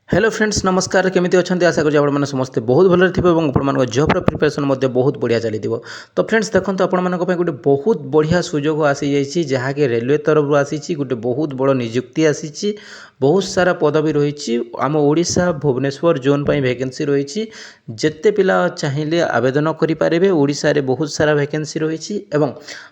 Hello friends नमस्कार केमी अच्छा आशा करूँ आप समस्ते बहुत भलि थे और जॉब्र प्रिपेरेसन बहुत बढ़िया चली तो फ्रेंड्स देखो आपण गोटे बहुत बढ़िया सुजोग आसी जाइए जहाँकि रेलवे तरफ आसी गोटे बहुत बड़ निजुक्ति आसी बहुत सारा पदवी रही आम ओडिशा भुवनेश्वर जोन पर वैकेंसी रही जिते पिला चाहिए आवेदन करेंगे ओडिशा रे बहुत सारा वैकेंसी रही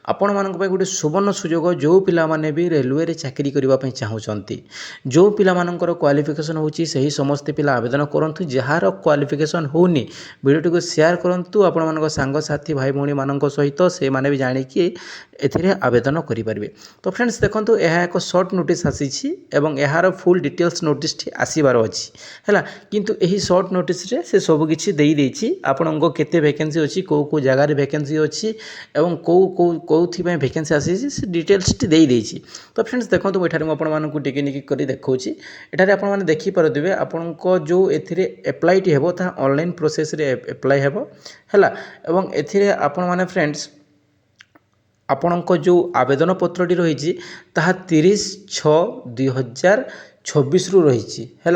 आपण मान गोटे सुवर्ण सुजोग जो पिलाने भी रेलवे चाकरी करने चाहूँगी जो पिलाମାନଙ୍କର क्वालिफिकेशन होची सही समस्त पिला आवेदन करंतु जार क्वालिफिकेशन होनी वीडियो को शेयर करंतु आपण मानक सांग साथी भाई भौणी मानक सहित से माने भी जानिकी एथिरे आवेदन करेंगे। तो फ्रेंड्स देखो यह एक सर्ट नोटिस आसी एवं यार फुल डिटेल्स नोटिस आसबार अच्छी है किंतु यही सर्ट नोटिस रे से सबकि देदेछि आपण केते वैकेंसी अच्छी कौ कौ जगार वैकेंसी अच्छी एवं कौ कौ कौथि वैकेंसी आसी से डिटेल्स देदेछि। तो फ्रेंड्स देखो ये मुझे टिके निकी करी देखौछि एठारे आपण माने देखि परदिबे आपनको जो एथिरे एप्लाईटी हेबो ता ऑनलाइन प्रोसेस रे एप्लाई हेबो हैला एवं एथिरे आपण माने फ्रेंड्स आपणक जो आवेदन पत्रटी रही ताहा 30/6/2024 रु रही है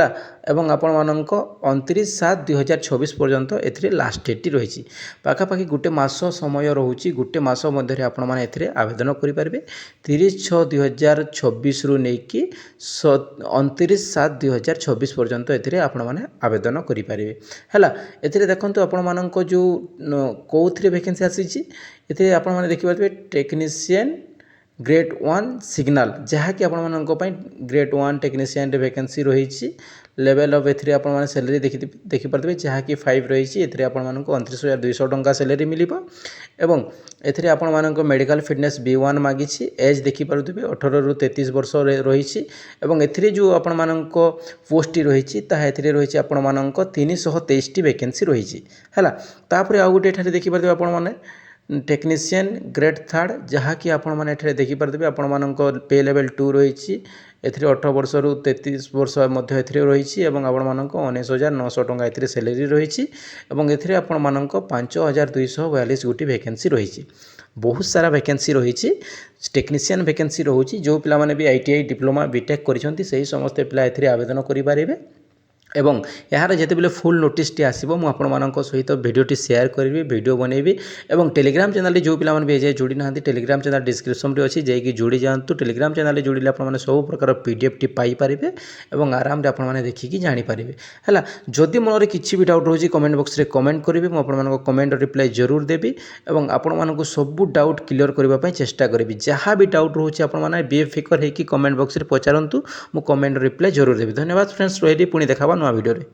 एवं आपण मानक 29/7/2024 पर्यंत एथिरे लास्ट डेट रही पाखापाखि गोटे मास समय रोचे गोटे मास मध्य आपण मैंने एथिरे आवेदन करेंगे 30/6/2024 रु नहीं 29/7/2024 पर्यंत एथिरे आपण मैंने आवेदन करेंगे है एथिरे देखंतु आपण मानक जो कौन वैकेंसी आसी ये आपण मैंने देखिए टेक्नीशियन ग्रेड 1 सिग्नल जहाँकि आपण ग्रेड 1 टेक्नीशियन वैकेंसी रही लेवल ऑफ एथरे आपण माने सैलरी देखिपारे जहाँकि 5 रही आपण मानक 29,200 टंका सैलरी मिल एवं एथरे आपण मानक मेडिकल फिटनेस B1 मागी एज देखिपारे 18 रु 33 वर्ष रही एवं एथरे जो आपण मानक पोस्ट रही एथरे रही आपण मानक 323 वैकेंसी रही है तापर आउ गोटे एठारे देखिपारे आपण माने टेक्नीशियन ग्रेड 3 जहाँकि आपण माने एठारे देखिपारे आपण मानक पे लेवल 2 रही एथरे 18 वर्ष रु 33 वर्ष मध्य एथरे रही एवं आपण मानक 19,900 टंका एथरे सैलरी रही एवं एथरे आपण मानक 5,242 गोटी वैकेंसी रही बहुत सारा वैकेंसी रही टेक्नीशियन वैकेंसी रोचे जो पिला माने भी ITI डिप्लोमा बीटेक करिसेंती सही समस्त पिला एथरे आवेदन करि पारिबे एवं यार जिते बेले फुल नोटिस टी आसो मुझे सहित भिडियोटी शेयर करी वीडियो बनैबी और टेलीग्राम चैनल जो पिला भी एजाए जोड़ी ना टेलीग्राम चैनल डिस्क्रिप्शन में अच्छी जाकि जोड़ी जातु टेलीग्राम चैनल जोड़े आपने सब प्रकार PDF टी पाइपर और आराम से देखिकी जानीपारे है जदि मन किसी भी डाउट रोचे कमेंट बॉक्स में कमेंट करेंगे मुझे कमेंट रिप्लाई जरूर देवी और आपण सब डाउट क्लियर करने चेष्टा करी जहाँ भी डाउट रोचे आपने बेफिकर होगी कमेंट बॉक्स में पचारतु मु कमेंट रिप्लाई जरूर देवी। धन्यवाद फ्रेंड्स रही पुणी देखा नवा वीडियो रे।